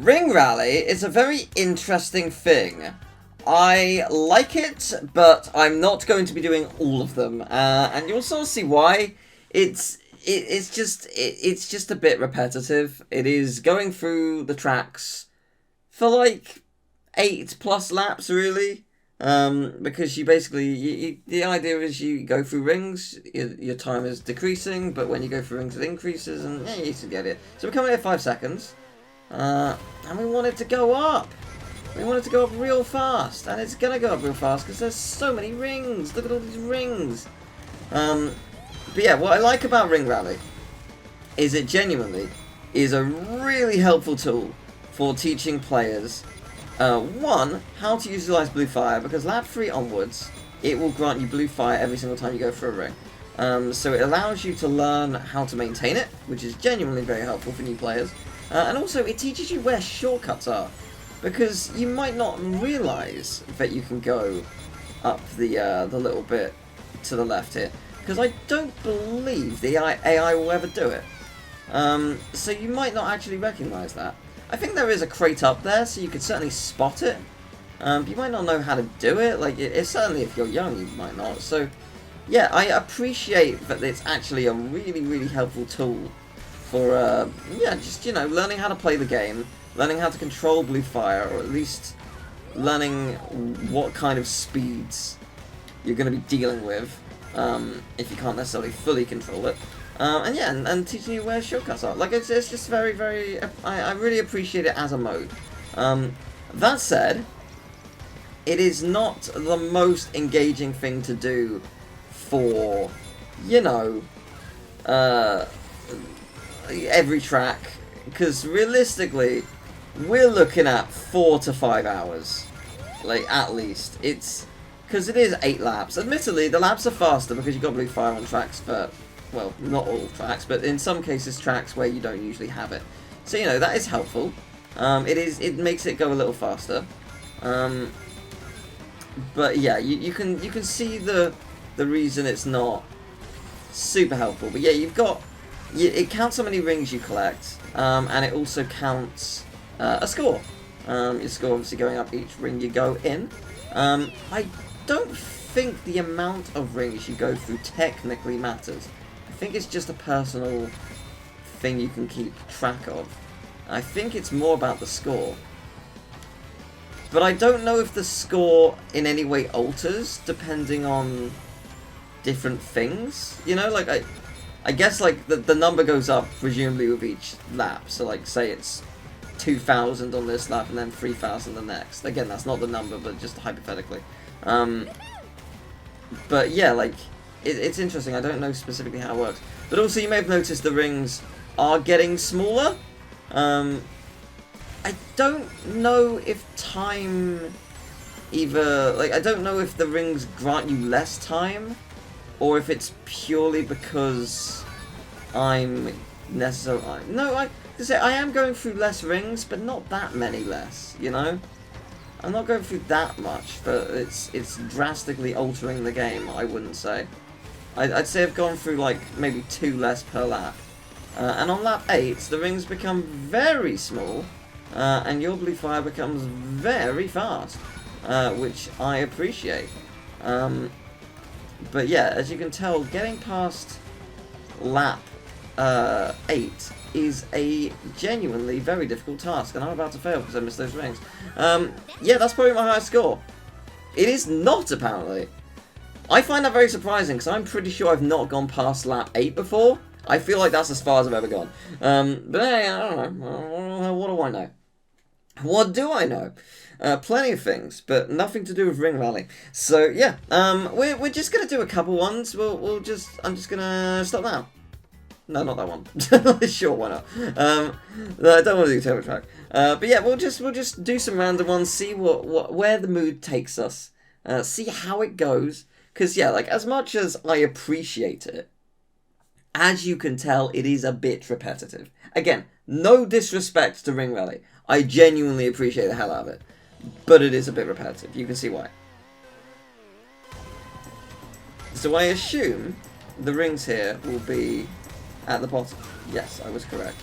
Ring Rally is a very interesting thing. I like it, but I'm not going to be doing all of them, and you'll sort of see why. It's just a bit repetitive. It is going through the tracks for like 8+ laps, really, because you basically the idea is you go through rings. Your time is decreasing, but when you go through rings, it increases, and yeah, you can get it. So we're coming at 5 seconds, and we want it to go up. We want it to go up real fast, and it's gonna go up real fast because there's so many rings. Look at all these rings. But yeah, what I like about Ring Rally is it genuinely is a really helpful tool for teaching players, one, how to utilize blue fire, because lap 3 onwards, it will grant you blue fire every single time you go for a ring. So it allows you to learn how to maintain it, which is genuinely very helpful for new players. And also, it teaches you where shortcuts are. Because you might not realise that you can go up the little bit to the left here. Because I don't believe the AI will ever do it. So you might not actually recognise that. I think there is a crate up there, so you could certainly spot it. You might not know how to do it. Like, certainly if you're young, you might not. So, yeah, I appreciate that it's actually a really, really helpful tool for, yeah, just, you know, learning how to play the game. Learning how to control blue fire, or at least learning what kind of speeds you're going to be dealing with, if you can't necessarily fully control it. And yeah, and teaching you where shortcuts are. Like, it's just very, very... I really appreciate it as a mode. That said, it is not the most engaging thing to do for, you know, every track. Because realistically, we're looking at 4 to 5 hours, like, at least. It's because it is 8 laps. Admittedly, the laps are faster because you've got blue fire on tracks, but, well, not all tracks, but in some cases tracks where you don't usually have it. So, you know, that is helpful. It makes it go a little faster. But yeah, you can see the reason it's not super helpful. But yeah, it counts how many rings you collect, and it also counts a score. Your score obviously going up each ring you go in. I don't think the amount of rings you go through technically matters. I think it's just a personal thing you can keep track of. I think it's more about the score. But I don't know if the score in any way alters depending on different things. You know, like, I guess, like, the number goes up, presumably, with each lap. So, like, say it's 2,000 on this lap and then 3,000 the next. Again, that's not the number, but just hypothetically. But, yeah, like, it's interesting. I don't know specifically how it works. But also, you may have noticed the rings are getting smaller. I don't know if time either... Like, I don't know if the rings grant you less time, or if it's purely because I'm necessarily... No, I am going through less rings, but not that many less, you know? I'm not going through that much, but it's drastically altering the game, I wouldn't say. I'd say I've gone through, like, maybe 2 less per lap. And on lap 8, the rings become very small, and your blue fire becomes very fast, which I appreciate. But yeah, as you can tell, getting past lap 8 is a genuinely very difficult task, and I'm about to fail because I missed those rings. Yeah, that's probably my highest score. It is not, apparently. I find that very surprising, because I'm pretty sure I've not gone past lap 8 before. I feel like that's as far as I've ever gone. But hey, I don't know. What do I know? What do I know? Plenty of things, but nothing to do with Ring Rally. So yeah, we're just gonna do a couple ones. I'm just gonna stop now. No, not that one. Sure, why not? I don't want to do Turbo Track. But yeah, we'll just do some random ones. See where the mood takes us. See how it goes. Because yeah, like, as much as I appreciate it, as you can tell, it is a bit repetitive. Again, no disrespect to Ring Rally. I genuinely appreciate the hell out of it. But it is a bit repetitive. You can see why. So I assume the rings here will be at the bottom. Yes, I was correct.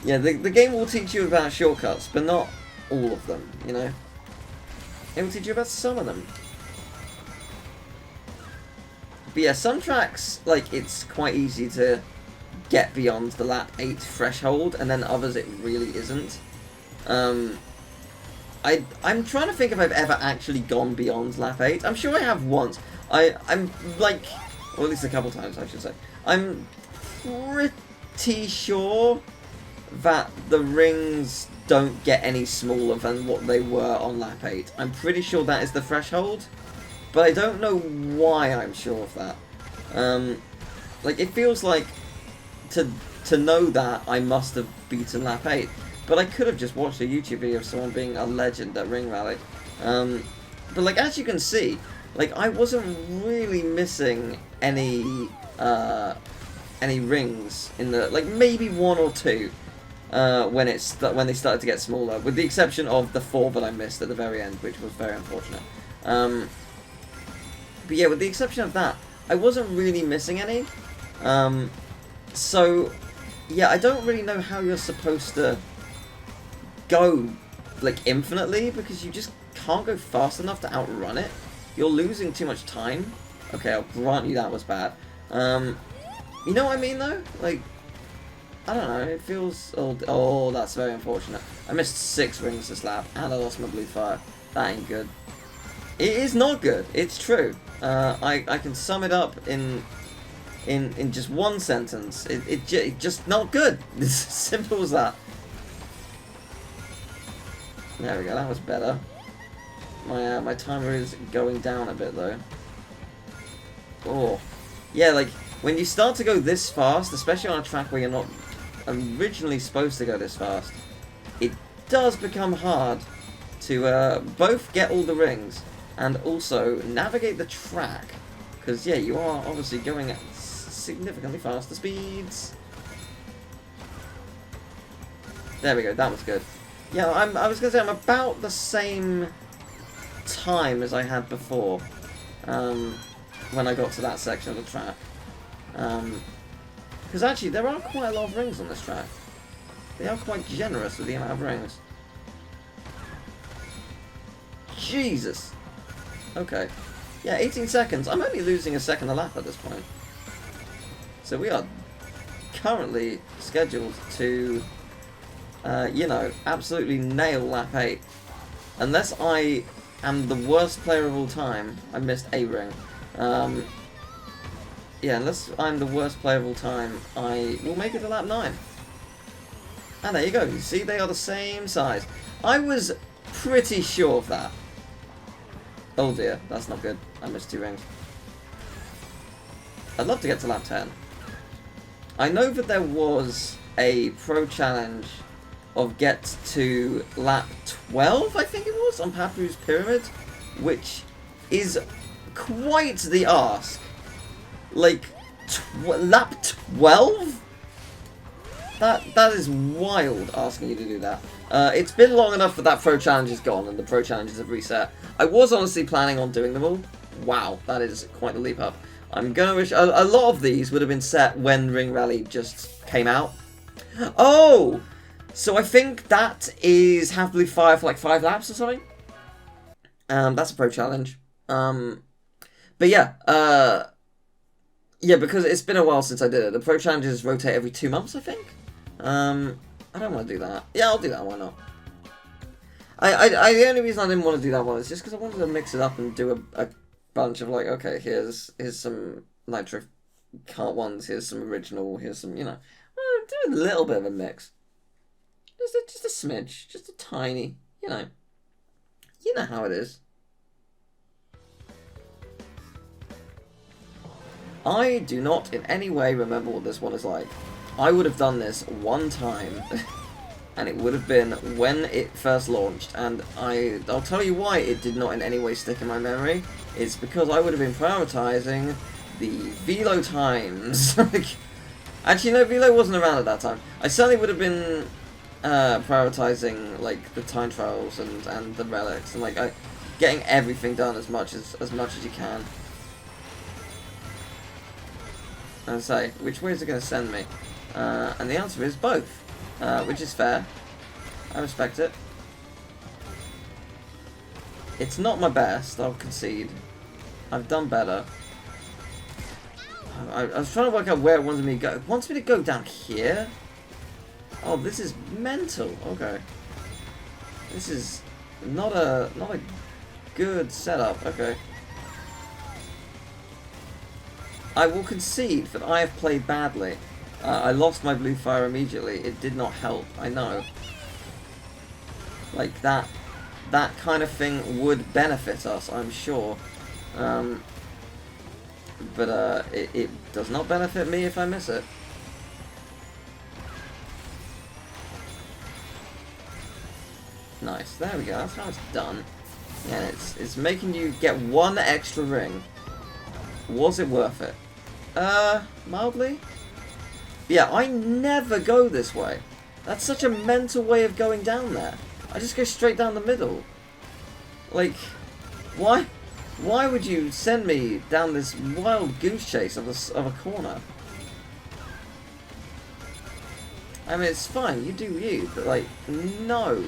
Yeah, the game will teach you about shortcuts, but not all of them, you know? It will teach you about some of them. But yeah, some tracks, like, it's quite easy to get beyond the lap 8 threshold, and then others it really isn't. I'm trying to think if I've ever actually gone beyond lap 8. I'm sure I have once. I'm like, or at least a couple times I should say. I'm pretty sure that the rings don't get any smaller than what they were on lap 8. I'm pretty sure that is the threshold, but I don't know why I'm sure of that. Like, it feels like to know that I must have beaten lap 8, but I could have just watched a YouTube video of someone being a legend at Ring Rally. But like, as you can see, like, I wasn't really missing any rings in the, like, maybe one or two when they started to get smaller, with the exception of the 4 that I missed at the very end, which was very unfortunate. But yeah, with the exception of that, I wasn't really missing any. So yeah, I don't really know how you're supposed to go like infinitely, because you just can't go fast enough to outrun it. You're losing too much time. Okay, I'll grant you that was bad. You know what I mean though? Like, I don't know, it feels... Oh, that's very unfortunate. I missed 6 rings this lap, and I lost my blue fire. That ain't good. It is not good, it's true. I can sum it up in just one sentence. It's just not good. It's as simple as that. There we go, that was better. My timer is going down a bit though. Oh. Yeah, like, when you start to go this fast, especially on a track where you're not originally supposed to go this fast, it does become hard to both get all the rings and also navigate the track. Because, yeah, you are obviously going at significantly faster speeds. There we go, that was good. Yeah, I was going to say, I'm about the same time as I had before when I got to that section of the track. Because actually, there are quite a lot of rings on this track. They are quite generous with the amount of rings. Jesus! Okay. Yeah, 18 seconds. I'm only losing a second a lap at this point. So we are currently scheduled to, you know, absolutely nail lap 8. Unless I am the worst player of all time. I missed a ring. Yeah, unless I'm the worst player of all time, I will make it to lap 9. And there you go. You see, they are the same size. I was pretty sure of that. Oh dear, that's not good. I missed 2 rings. I'd love to get to lap 10. I know that there was a pro challenge of get to lap 12, I think it was, on Papu's Pyramid, which is quite the ask. Like, lap 12? That is wild, asking you to do that. It's been long enough that that pro challenge is gone and the pro challenges have reset. I was honestly planning on doing them all. Wow, that is quite the leap up. I'm gonna wish a lot of these would have been set when Ring Rally just came out. Oh, so I think that is have blue fire for like 5 laps or something. That's a pro challenge. But yeah, yeah, because it's been a while since I did it. The pro challenges rotate every 2 months, I think. I don't want to do that. Yeah, I'll do that. Why not? The only reason I didn't want to do that one is just because I wanted to mix it up and do a bunch of like, okay, here's some Nitro Kart ones, here's some original, here's some, you know, do a little bit of a mix. Just a smidge, just a tiny, you know how it is. I do not in any way remember what this one is like. I would have done this one time, and it would have been when it first launched, and I'll tell you why it did not in any way stick in my memory. It's because I would have been prioritizing the velo times. Actually, no, velo wasn't around at that time. I certainly would have been prioritizing like the time trials and the relics, and like getting everything done as much as you can. And say, which way is it going to send me? And the answer is both. which is fair. I respect it. It's not my best, I'll concede. I've done better. I was trying to work out where it wanted me to go. It wants me to go down here? Oh, this is mental. Okay. This is not a good setup. Okay. I will concede that I have played badly. I lost my blue fire immediately. It did not help. I know. Like that kind of thing would benefit us, I'm sure. But it does not benefit me if I miss it. Nice. There we go. That's how it's done. Yeah, it's making you get one extra ring. Was it worth it? Mildly? Yeah, I never go this way. That's such a mental way of going down there. I just go straight down the middle. Like, why would you send me down this wild goose chase of a corner? I mean, it's fine, you do you, but like, no.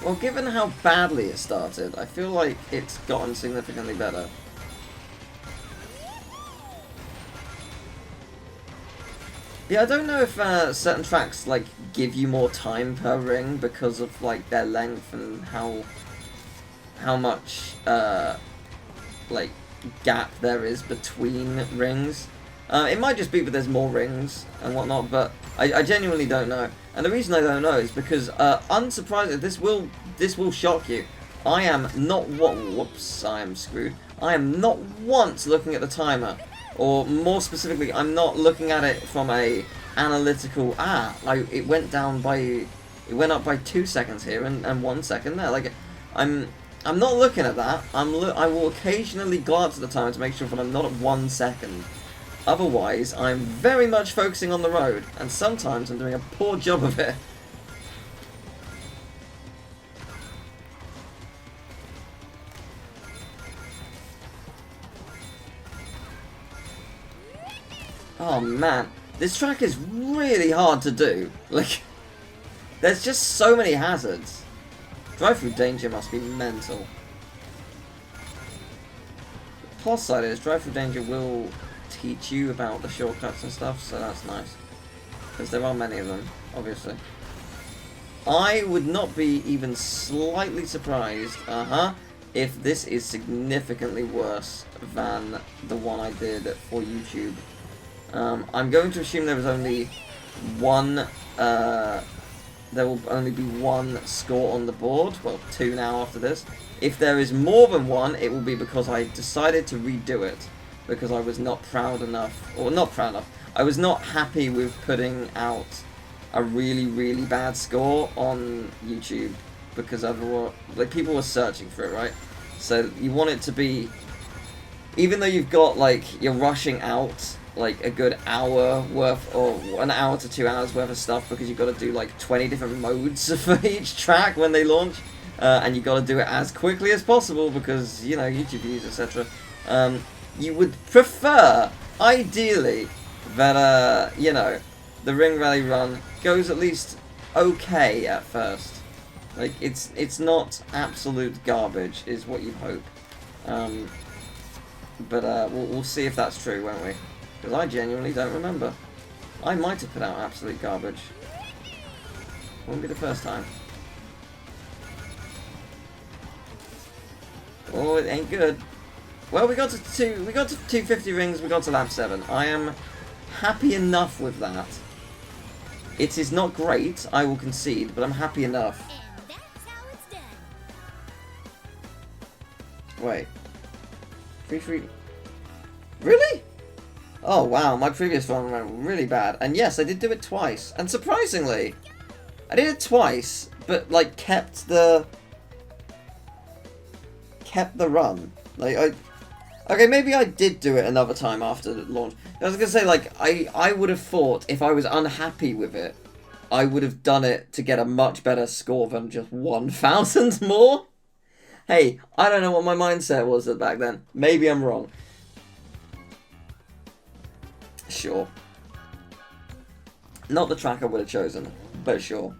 Well, given how badly it started, I feel like it's gotten significantly better. Yeah, I don't know if certain tracks like give you more time per ring because of like their length and how much like gap there is between rings. It might just be that there's more rings and whatnot, but I genuinely don't know. And the reason I don't know is because, unsurprisingly, this will shock you. I am not whoops, I am screwed. I am not once looking at the timer, or more specifically, I'm not looking at it from a analytical. It went up by 2 seconds here and 1 second there. Like, I'm not looking at that. I will occasionally glance at the timer to make sure that I'm not at 1 second. Otherwise, I'm very much focusing on the road, and sometimes I'm doing a poor job of it. Oh man, this track is really hard to do. Like, there's just so many hazards. Drive-through danger must be mental. The plus side is drive-through danger will teach you about the shortcuts and stuff, so that's nice. Because there are many of them, obviously. I would not be even slightly surprised, if this is significantly worse than the one I did for YouTube. I'm going to assume there was only one, there will only be one score on the board, well, 2 now after this. If there is more than one, it will be because I decided to redo it. Because I was not proud enough, or not proud enough, I was not happy with putting out a really, really bad score on YouTube, because everyone, like, people were searching for it, right? So you want it to be, even though you've got, like, you're rushing out, like, a good hour worth, or 1 hour to 2 hours worth of stuff, because you've got to do, like, 20 different modes for each track when they launch, and you've got to do it as quickly as possible, because, you know, YouTube views, etc. You would prefer, ideally, that, you know, the Ring Rally run goes at least okay at first. Like, it's not absolute garbage, is what you'd hope. But we'll see if that's true, won't we? Because I genuinely don't remember. I might have put out absolute garbage. Won't be the first time. Oh, it ain't good. Well, we got to 250 rings, we got to lap 7. I am happy enough with that. It is not great, I will concede, but I'm happy enough. And that's how it's done. Wait. 3-3... Really? Oh wow, my previous one went really bad. And yes, I did do it twice. And surprisingly, I did it twice, but like kept the run. Like okay, maybe I did do it another time after launch. I was gonna say, like, I would have thought if I was unhappy with it, I would have done it to get a much better score than just 1,000 more. Hey, I don't know what my mindset was back then. Maybe I'm wrong. Sure. Not the track I would have chosen, but sure.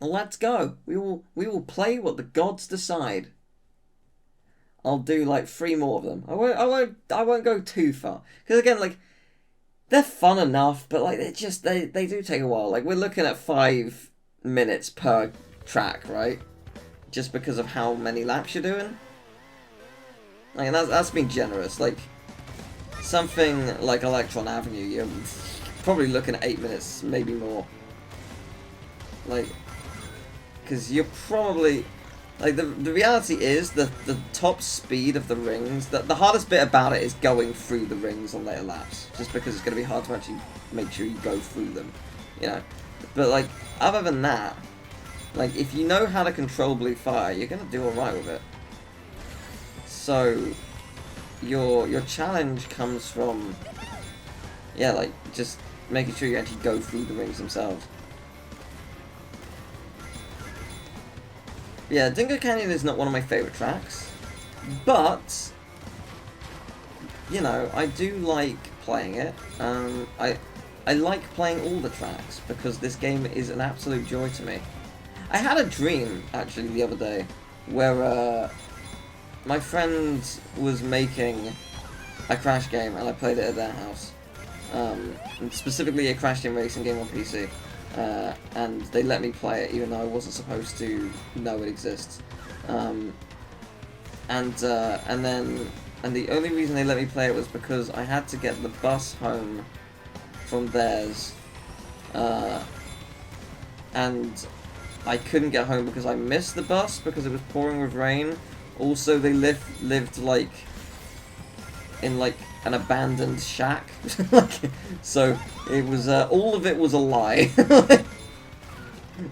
Let's go. We will play what the gods decide. I'll do like 3 more of them. I won't go too far, because again, like, they're fun enough, but like they do take a while. Like, we're looking at 5 minutes per track, right? Just because of how many laps you're doing. Like, and that's being generous. Like, something like Electron Avenue, you're probably looking at 8 minutes, maybe more. Like, because you're probably... Like, the reality is, the top speed of the rings, the hardest bit about it is going through the rings on later laps. Just because it's going to be hard to actually make sure you go through them, you know. But, like, other than that, like, if you know how to control blue fire, you're going to do alright with it. So, your challenge comes from, yeah, like, just making sure you actually go through the rings themselves. Yeah, Dingo Canyon is not one of my favourite tracks, but, you know, I do like playing it. I like playing all the tracks, because this game is an absolute joy to me. I had a dream, actually, the other day, where my friend was making a Crash game, and I played it at their house. And specifically a Crash Team Racing game on PC. And they let me play it even though I wasn't supposed to know it exists. And the only reason they let me play it was because I had to get the bus home from theirs, and I couldn't get home because I missed the bus because it was pouring with rain. Also, they lived like in like an abandoned shack. So it was all of it was a lie.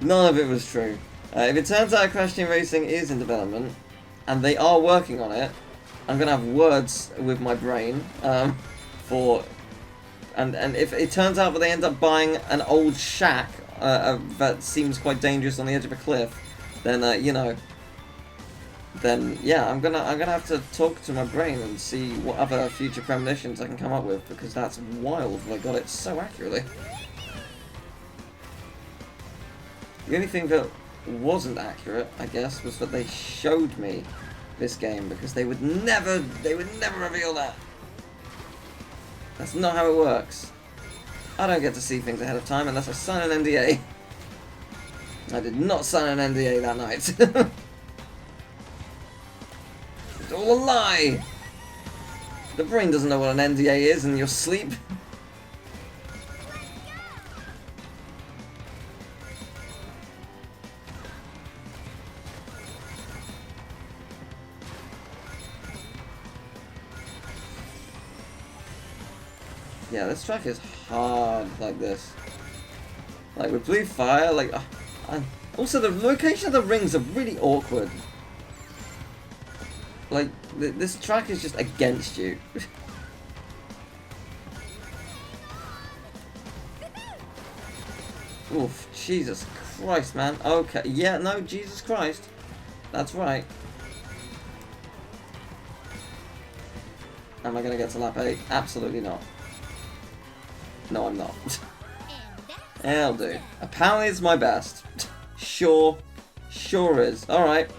None of it was true. If it turns out Crash Team Racing is in development and they are working on it, I'm gonna have words with my brain and if it turns out that they end up buying an old shack that seems quite dangerous on the edge of a cliff, then you know, then yeah, I'm gonna have to talk to my brain and see what other future premonitions I can come up with, because that's wild. I got it so accurately. The only thing that wasn't accurate, I guess, was that they showed me this game, because they would never reveal that. That's not how it works. I don't get to see things ahead of time unless I sign an NDA. I did not sign an NDA that night. It's all a lie! The brain doesn't know what an NDA is in your sleep. Yeah, this track is hard like this. Like with blue fire, like... also, the location of the rings are really awkward. Like, this track is just against you. Oof, Jesus Christ, man. Okay, yeah, no, Jesus Christ. That's right. Am I going to get to lap 8? Absolutely not. No, I'm not. I'll do. Apparently it's my best. Sure. Sure is. Alright.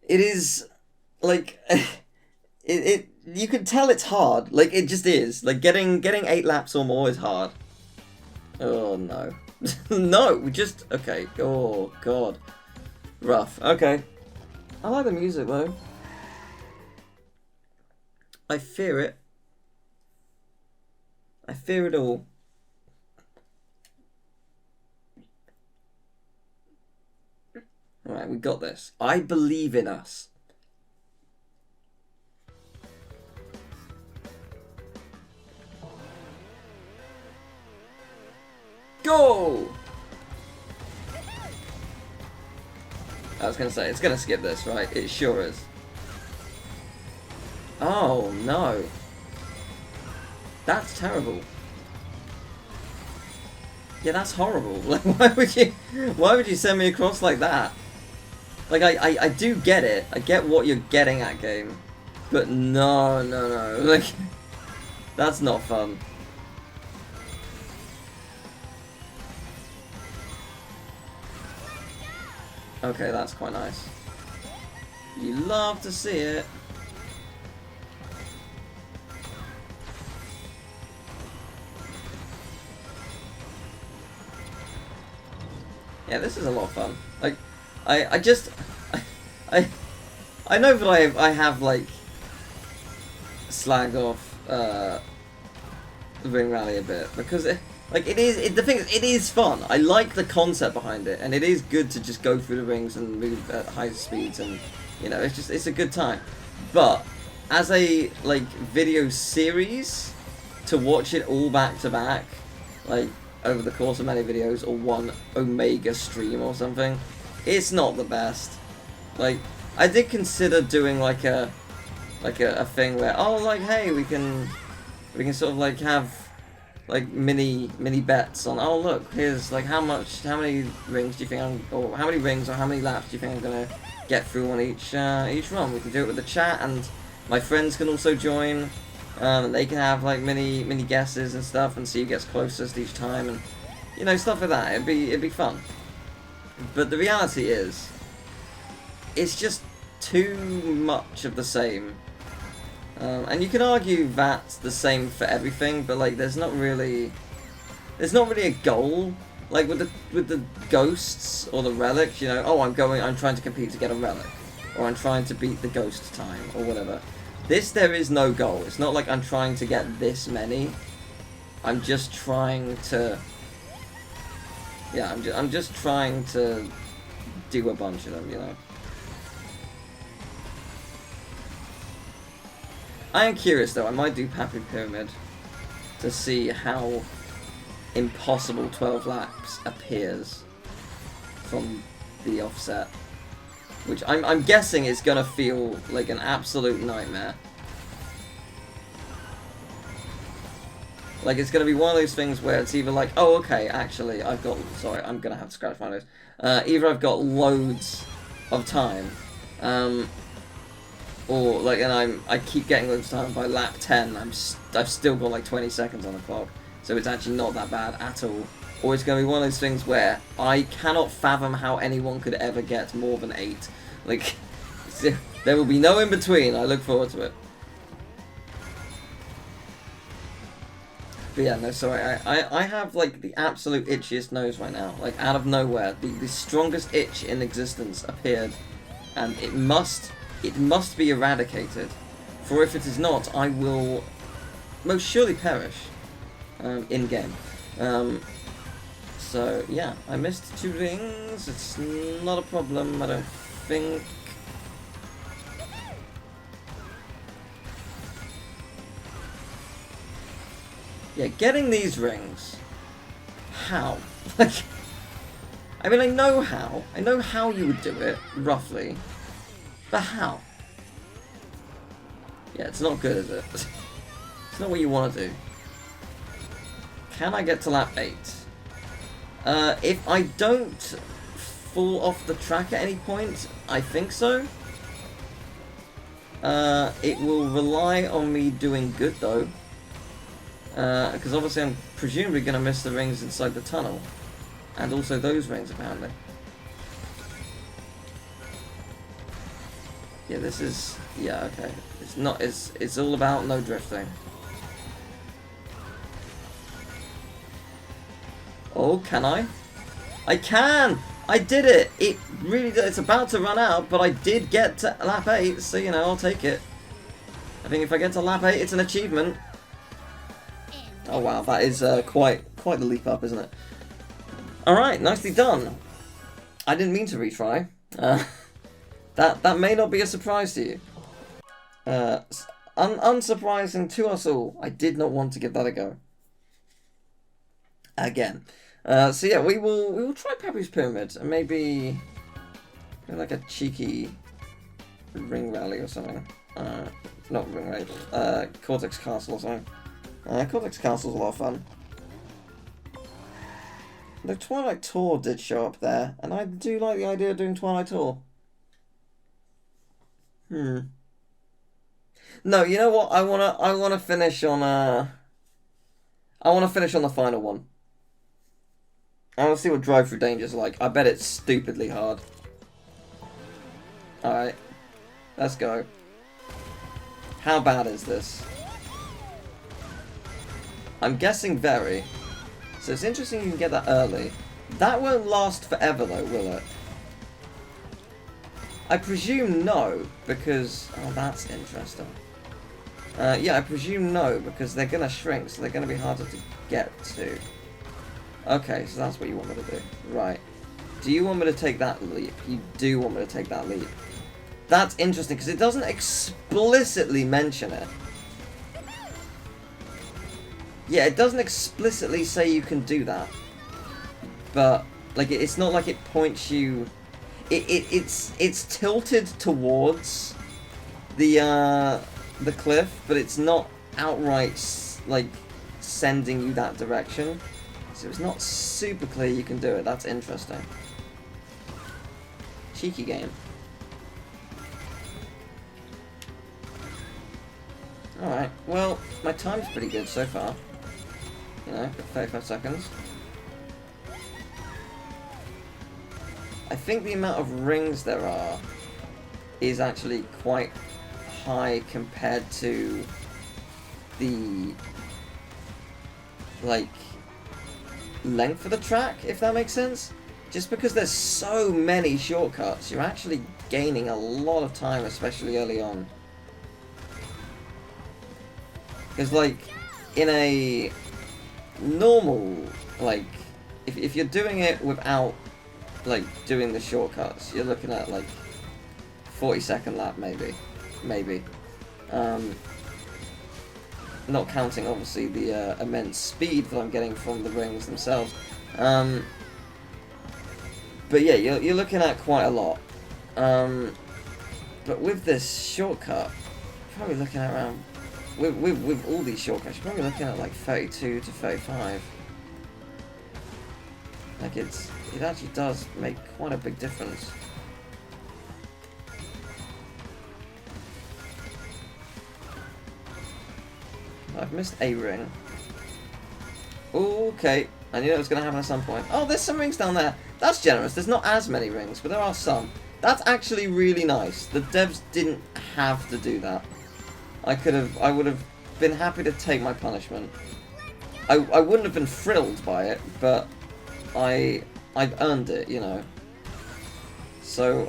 It is, like, you can tell it's hard. Like, it just is. Like, getting 8 laps or more is hard. Oh, no. No, just, okay. Oh, God. Rough. Okay. I like the music, though. I fear it. I fear it all. Alright, we got this. I believe in us. Go! I was going to say, it's going to skip this, right? It sure is. Oh, no. That's terrible. Yeah, that's horrible. Like, why would you send me across like that? Like, I do get it. I get what you're getting at, game. But no, like, that's not fun. Okay, that's quite nice. You love to see it. Yeah, this is a lot of fun. Like, I know that I have, like, slagged off, the Ring Rally a bit, because, the thing is, it is fun. I like the concept behind it, and it is good to just go through the rings and move at high speeds, and, you know, it's a good time. But, as a, like, video series, to watch it all back to back, like, over the course of many videos, or one Omega stream or something, it's not the best. Like, I did consider doing like a thing where, oh, like, hey, we can sort of like have like mini bets on, oh, look, here's like how many rings do you think or how many rings or how many laps do you think I'm gonna get through on each run. We can do it with the chat, and my friends can also join. And they can have like mini guesses and stuff, and see who gets closest each time, and you know, stuff like that. It'd be fun. But the reality is, it's just too much of the same. And you can argue that's the same for everything, but like there's not really a goal. Like with the ghosts or the relics, you know, oh, I'm trying to compete to get a relic, or I'm trying to beat the ghost time or whatever. There is no goal. It's not like I'm trying to get this many. I'm just trying to... Yeah, I'm just trying to do a bunch of them, you know. I am curious, though. I might do Papu Pyramid to see how impossible 12 laps appears from the offset. Which I'm guessing is gonna feel like an absolute nightmare. Like, it's gonna be one of those things where it's either like, oh, okay, actually, sorry, I'm gonna have to scratch my nose. Either I've got loads of time, or like, and I keep getting loads of time by lap 10. I've still got like 20 seconds on the clock, so it's actually not that bad at all. Or it's going to be one of those things where I cannot fathom how anyone could ever get more than 8. Like, there will be no in between. I look forward to it. But yeah, no, sorry. I have, like, the absolute itchiest nose right now. Like, out of nowhere. The strongest itch in existence appeared. And it must be eradicated. For if it is not, I will most surely perish. In-game. So, yeah, I missed 2 rings. It's not a problem, I don't think. Yeah, getting these rings. How? Like, I mean, I know how. I know how you would do it, roughly. But how? Yeah, it's not good, is it? It's not what you want to do. Can I get to lap 8? If I don't fall off the track at any point, I think so. It will rely on me doing good, though. Because obviously I'm presumably going to miss the rings inside the tunnel. And also those rings, apparently. Yeah, this is... Yeah, okay. It's not... It's all about no drifting. Oh, can I? I can! I did it! It really... It's about to run out, but I did get to lap 8, so, you know, I'll take it. I think if I get to lap 8, it's an achievement. Oh, wow, that is quite the leap up, isn't it? Alright, nicely done. I didn't mean to retry. That may not be a surprise to you. Unsurprising to us all, I did not want to give that a go. Again. So yeah, we will try Papu's Pyramid, and maybe like a cheeky ring rally or something. Not ring rally, Cortex Castle or something. Cortex Castle's a lot of fun. The Twilight Tour did show up there, and I do like the idea of doing Twilight Tour. No, you know what? I wanna finish on I wanna finish on the final one. I wanna see what Drive Through Danger's like. I bet it's stupidly hard. Alright. Let's go. How bad is this? I'm guessing very. So it's interesting you can get that early. That won't last forever though, will it? I presume no, because... Oh, that's interesting. Yeah, I presume no, because they're gonna shrink, so they're gonna be harder to get to. Okay, so that's what you want me to do. Right. Do you want me to take that leap? You do want me to take that leap. That's interesting, because it doesn't explicitly mention it. Yeah, it doesn't explicitly say you can do that. But, like, it's not like it points you... It's tilted towards the cliff, but it's not outright, like, sending you that direction. So it's not super clear you can do it. That's interesting. Cheeky game. Alright, well, my time's pretty good so far. You know, 35 seconds. I think the amount of rings there are is actually quite high compared to the, like, length of the track, if that makes sense. Just because there's so many shortcuts, you're actually gaining a lot of time, especially early on. Because, like, in a normal, like, if you're doing it without, like, doing the shortcuts, you're looking at, like, 40-second lap, maybe. Not counting, obviously, the immense speed that I'm getting from the rings themselves. But yeah, you're looking at quite a lot. But with this shortcut, you're probably looking at around... With all these shortcuts, you're probably looking at, like, 32 to 35. Like, it actually does make quite a big difference. I've missed a ring. Ooh, okay. I knew that was going to happen at some point. Oh, there's some rings down there. That's generous. There's not as many rings, but there are some. That's actually really nice. The devs didn't have to do that. I would have been happy to take my punishment. I wouldn't have been thrilled by it, but I've earned it, you know. So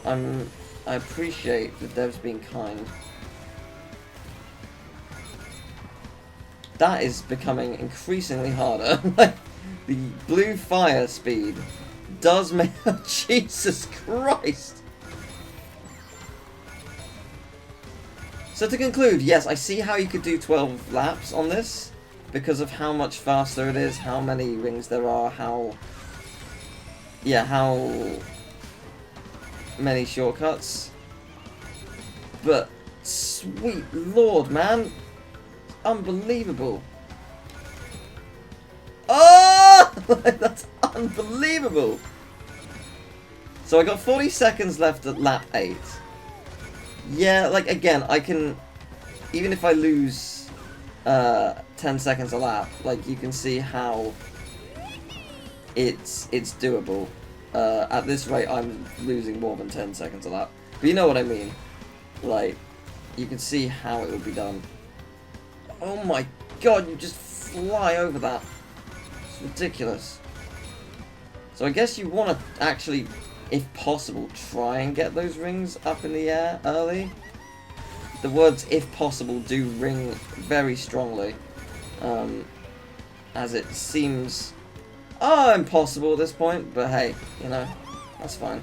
I appreciate the devs being kind. That is becoming increasingly harder. Like, the blue fire speed does make... Jesus Christ! So to conclude, yes, I see how you could do 12 laps on this, because of how much faster it is, how many rings there are, how many shortcuts. But, sweet lord, man! Unbelievable. Oh! That's unbelievable! So I got 40 seconds left at lap 8. Yeah, like, again, I can... Even if I lose 10 seconds a lap, like, you can see how it's doable. At this rate, I'm losing more than 10 seconds a lap. But you know what I mean. Like, you can see how it will be done. Oh my god, you just fly over that. It's ridiculous. So I guess you want to actually, if possible, try and get those rings up in the air early. The words "if possible" do ring very strongly. As it seems impossible at this point, but hey, you know, that's fine.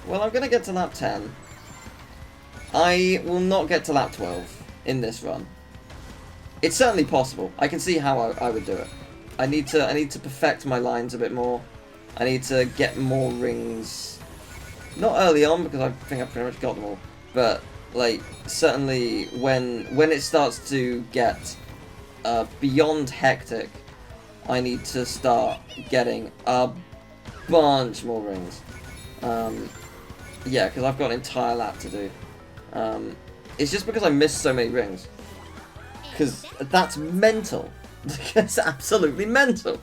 Well, I'm going to get to lap 10. I will not get to lap 12 in this run. It's certainly possible. I can see how I would do it. I need to perfect my lines a bit more. I need to get more rings. Not early on, because I think I've pretty much got them all. But, like, certainly when it starts to get beyond hectic, I need to start getting a bunch more rings. Yeah, because I've got an entire lap to do. It's just because I missed so many rings. Because that's mental. It's absolutely mental.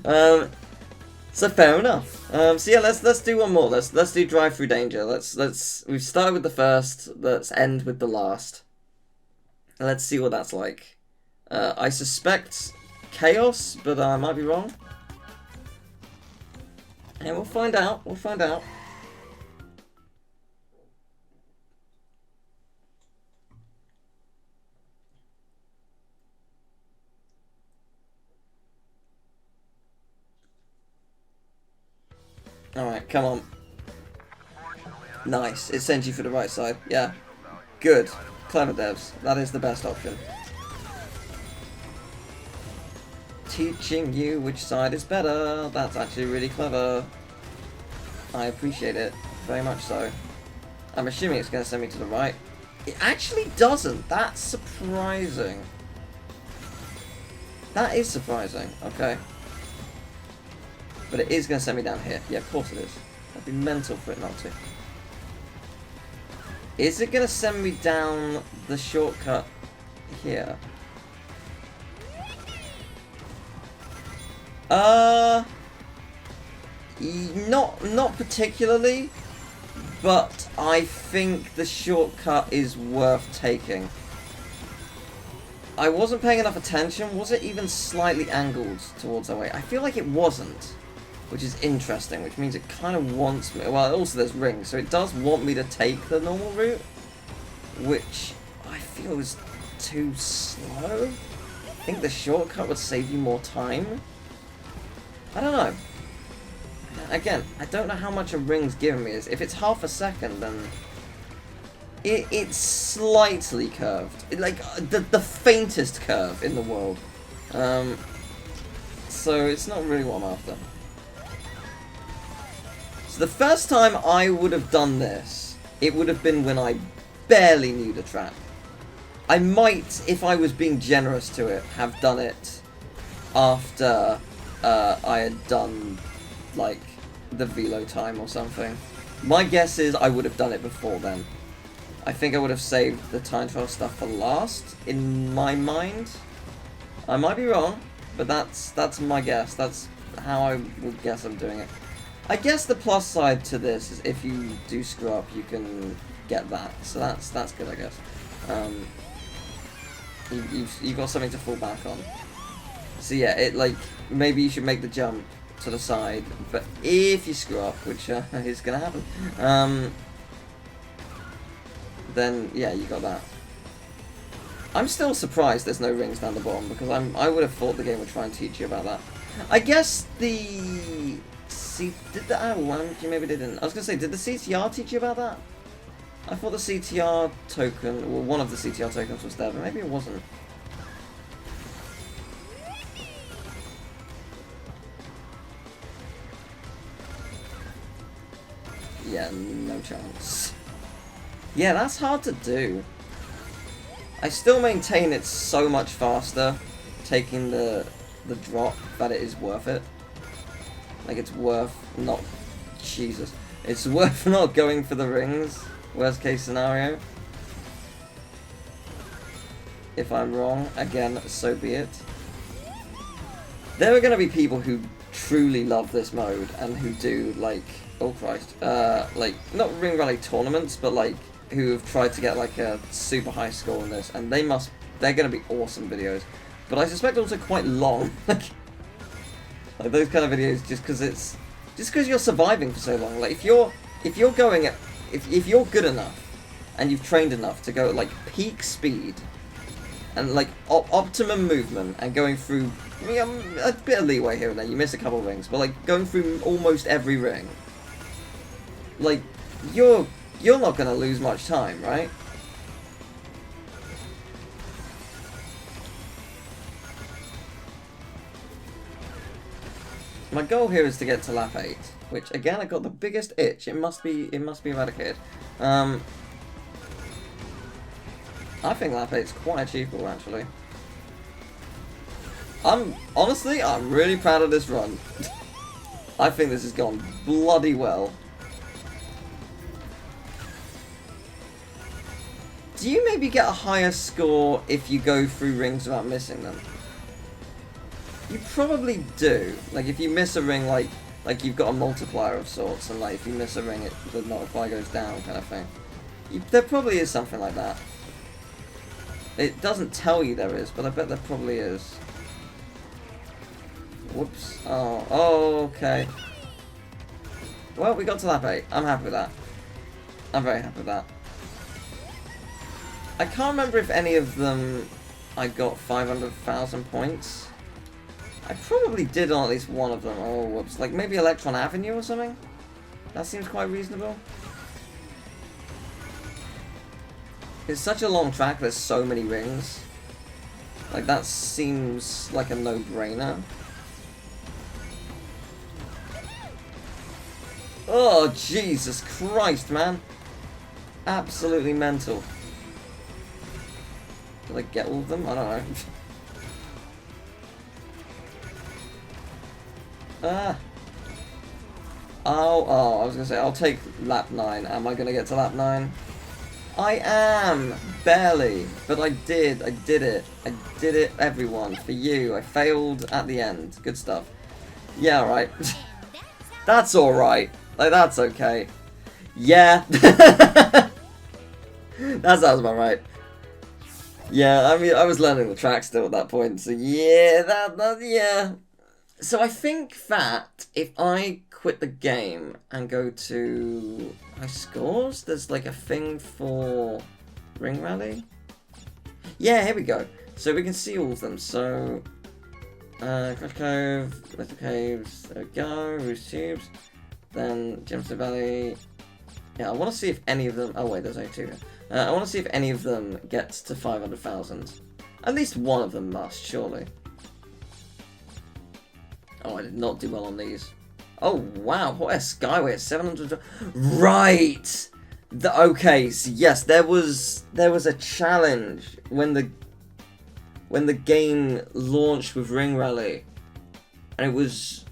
So fair enough. So yeah, let's do one more. Let's do Drive Through Danger. We've started with the first. Let's end with the last. Let's see what that's like. I suspect chaos, but I might be wrong. And we'll find out. We'll find out. Alright, come on. Nice. It sends you for the right side. Yeah. Good. Clever devs. That is the best option. Teaching you which side is better. That's actually really clever. I appreciate it. Very much so. I'm assuming it's going to send me to the right. It actually doesn't. That's surprising. That is surprising. Okay. But it is going to send me down here. Yeah, of course it is. That'd be mental for it not to. Is it going to send me down the shortcut here? Not particularly, but I think the shortcut is worth taking. I wasn't paying enough attention. Was it even slightly angled towards that way? I feel like it wasn't. Which is interesting, which means it kind of wants me... Well, also there's rings, so it does want me to take the normal route, which I feel is too slow. I think the shortcut would save you more time. I don't know. Again, I don't know how much a ring's giving me. If it's half a second, then... It's slightly curved. Like, the faintest curve in the world. So it's not really what I'm after. The first time I would have done this, it would have been when I barely knew the track. I might, if I was being generous to it, have done it after I had done, like, the velo time or something. My guess is I would have done it before then. I think I would have saved the time trial stuff for last, in my mind. I might be wrong, but that's my guess. That's how I would guess I'm doing it. I guess the plus side to this is if you do screw up, you can get that. So that's good, I guess. You've got something to fall back on. So yeah, it like maybe you should make the jump to the side, but if you screw up, which is gonna happen, then yeah, you got that. I'm still surprised there's no rings down the bottom because I would have thought the game would try and teach you about that. I guess the maybe they didn't. I was gonna say, did the CTR teach you about that? I thought the CTR token, well, one of the CTR tokens was there, but maybe it wasn't. Yeah, no chance. Yeah, that's hard to do. I still maintain it's so much faster taking the drop that it is worth it. Like, it's worth not... Jesus. It's worth not going for the rings. Worst case scenario. If I'm wrong, again, so be it. There are going to be people who truly love this mode and who do, like... Oh, Christ. Like, not Ring Rally tournaments, but, like, who have tried to get, like, a super high score on this. And they're going to be awesome videos. But I suspect also quite long. Like those kind of videos, just because you're surviving for so long. Like if you're going at if you're good enough and you've trained enough to go at like peak speed and like optimum movement and going through, I mean, a bit of leeway here and there. You miss a couple rings, but like going through almost every ring. Like you're not gonna lose much time, right? My goal here is to get to lap 8, which again I got the biggest itch. It must be eradicated. I think lap 8 is quite achievable actually. I'm really proud of this run. I think this has gone bloody well. Do you maybe get a higher score if you go through rings without missing them? You probably do. Like, if you miss a ring, like you've got a multiplier of sorts, and like if you miss a ring, the multiplier goes down, kind of thing. There probably is something like that. It doesn't tell you there is, but I bet there probably is. Whoops. Oh, okay. Well, we got to lap 8. I'm happy with that. I'm very happy with that. I can't remember if any of them I got 500,000 points. I probably did on at least one of them. Oh, whoops. Like maybe Electron Avenue or something? That seems quite reasonable. It's such a long track, there's so many rings. Like, that seems like a no-brainer. Oh, Jesus Christ, man. Absolutely mental. Did I get all of them? I don't know. Oh, I was gonna say, I'll take lap 9. Am I gonna get to lap 9? I am! Barely. But I did it. I did it, everyone. For you. I failed at the end. Good stuff. Yeah, alright. That's alright. Like, that's okay. Yeah. That sounds about right. Yeah, I mean, I was learning the track still at that point, so yeah, yeah. So I think that if I quit the game and go to my scores, there's like a thing for Ring Rally. Yeah, here we go. So we can see all of them. So Crash Cove, Little Caves, there we go, Roost Tubes, then Gemstone Valley. Yeah, I want to see if any of them. Oh wait, there's only 2. I want to see if any of them gets to 500,000. At least one of them must, surely. Oh, I did not do well on these. Oh, wow. What a Skyway at 700. Right. Okay, so yes, there was a challenge when the game launched with Ring Rally. And it was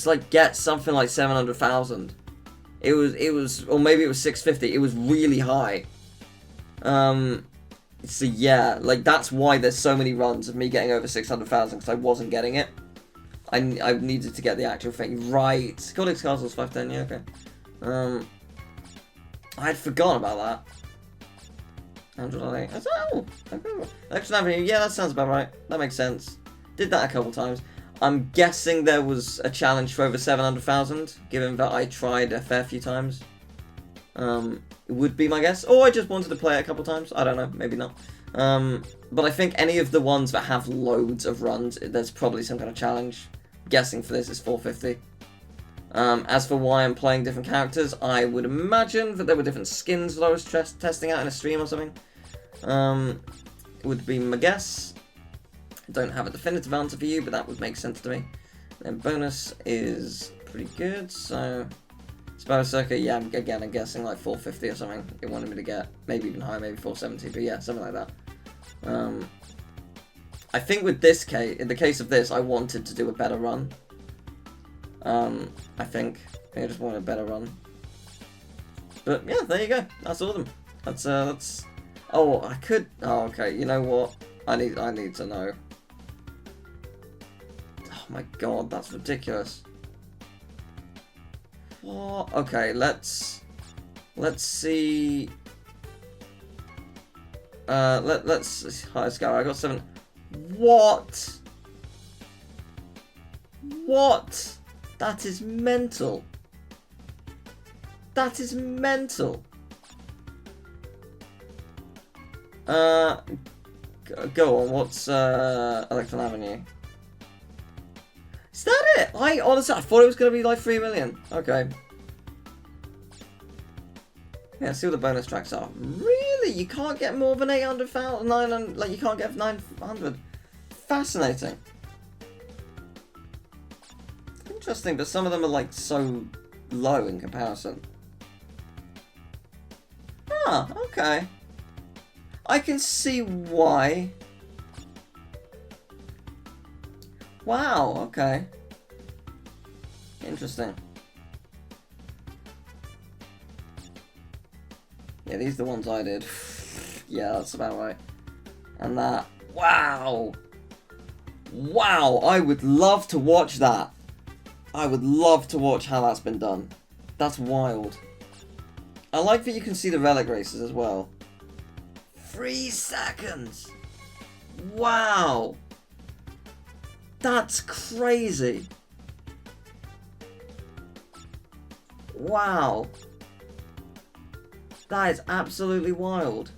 like get something like 700,000. It was or maybe it was 650. It was really high. So yeah, like that's why there's so many runs of me getting over 600,000 because I wasn't getting it. I needed to get the actual thing right. Codex Castle's 510, yeah, okay. I had forgotten about that. 108. Oh, Electron Avenue, yeah, that sounds about right. That makes sense. Did that a couple times. I'm guessing there was a challenge for over 700,000, given that I tried a fair few times. It would be my guess. Or I just wanted to play it a couple times. I don't know, maybe not. But I think any of the ones that have loads of runs, there's probably some kind of challenge. Guessing for this is 450. As for why I'm playing different characters, I would imagine that there were different skins that I was testing out in a stream or something. Would be my guess. Don't have a definitive answer for you, but that would make sense to me. Then bonus is pretty good, so Spiral Circuit, yeah, again, I'm guessing like 450 or something. It wanted me to get, maybe even higher, maybe 470, but yeah, something like that. I think with this case, in the case of this, I wanted to do a better run. I think I just wanted a better run. But yeah, there you go. That's all of them. That's. Oh, I could. Oh, okay. You know what? I need to know. Oh my god, that's ridiculous. What? Okay, let's see. Let's go. I got 7. What? What? That is mental. That is mental. Go on. What's Electron Avenue? Is that it? I honestly, I thought it was gonna be like 3 million. Okay. Yeah, see what the bonus tracks are. Really? You can't get more than 800,000, 900, like you can't get 900. Fascinating. Interesting, but some of them are like so low in comparison. Ah, okay. I can see why. Wow, okay. Interesting. Yeah, these are the ones I did. Yeah, that's about right. And that... Wow! Wow, I would love to watch that. I would love to watch how that's been done. That's wild. I like that you can see the relic races as well. 3 seconds! Wow! That's crazy! Wow! That is absolutely wild.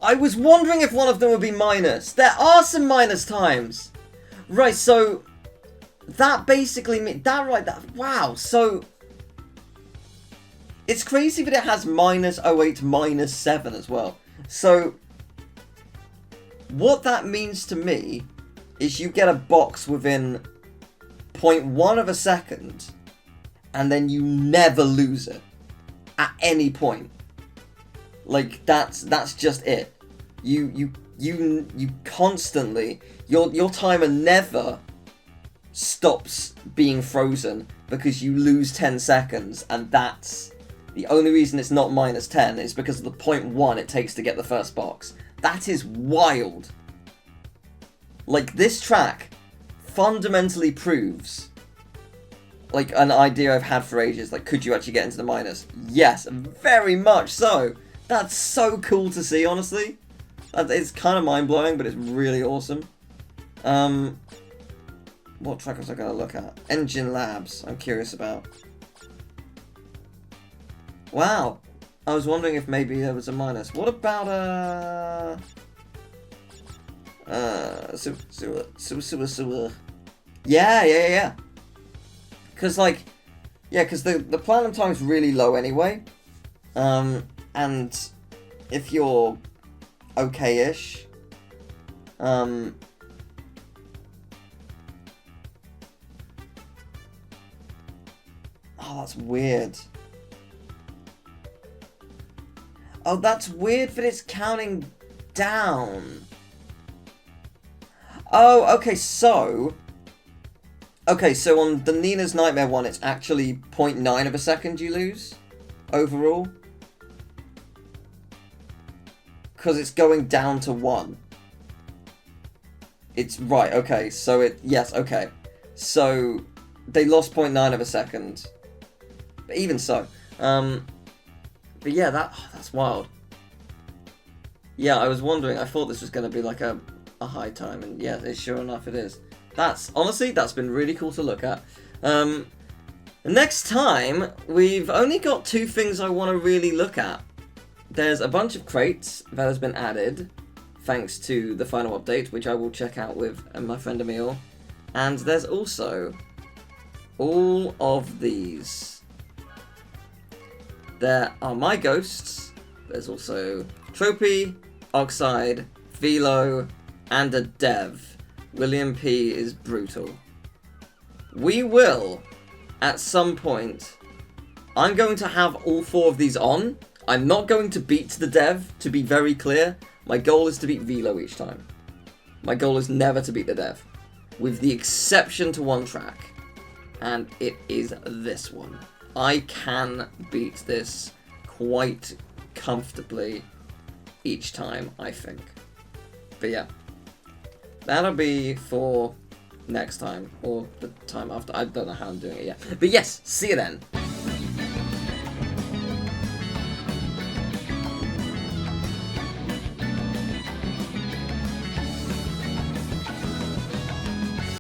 I was wondering if one of them would be minus. There are some minus times. Right, so that basically means that right. That wow. So it's crazy that it has minus 08, minus 7 as well. So what that means to me is you get a box within 0.1 of a second, and then you never lose it at any point. Like that's just it. You constantly your timer never stops being frozen because you lose 10 seconds, and that's the only reason it's not minus 10 is because of the 0.1 it takes to get the first box. That is wild. Like, this track fundamentally proves like an idea I've had for ages. Like, could you actually get into the minus? Yes, very much so. That's so cool to see, honestly. It's kind of mind-blowing, but it's really awesome. What track was I going to look at? Engine Labs, I'm curious about. Wow. I was wondering if maybe there was a minus. What about, Yeah. Because, like, yeah, because the platinum time's really low anyway. And if you're okay-ish, oh, that's weird. Oh, that's weird that it's counting down. Oh, okay, so on the Nina's Nightmare one, it's actually 0.9 of a second you lose overall. Because it's going down to 1. It's right, okay, so yes, okay. So they lost 0.9 of a second. But even so. But yeah, that's wild. Yeah, I was wondering, I thought this was going to be like a high time, and yeah, sure enough it is. Honestly, that's been really cool to look at. Next time, we've only got 2 things I want to really look at. There's a bunch of crates that has been added, thanks to the final update, which I will check out with my friend Emil. And there's also all of these. There are my ghosts. There's also Tropy, Oxide, Velo, and a Dev. William P. is brutal. We will, at some point, I'm going to have all 4 of these on. I'm not going to beat the Dev, to be very clear. My goal is to beat Velo each time. My goal is never to beat the Dev. With the exception to one track. And it is this one. I can beat this quite comfortably each time, I think. But yeah. That'll be for next time. Or the time after. I don't know how I'm doing it yet. But yes, see you then.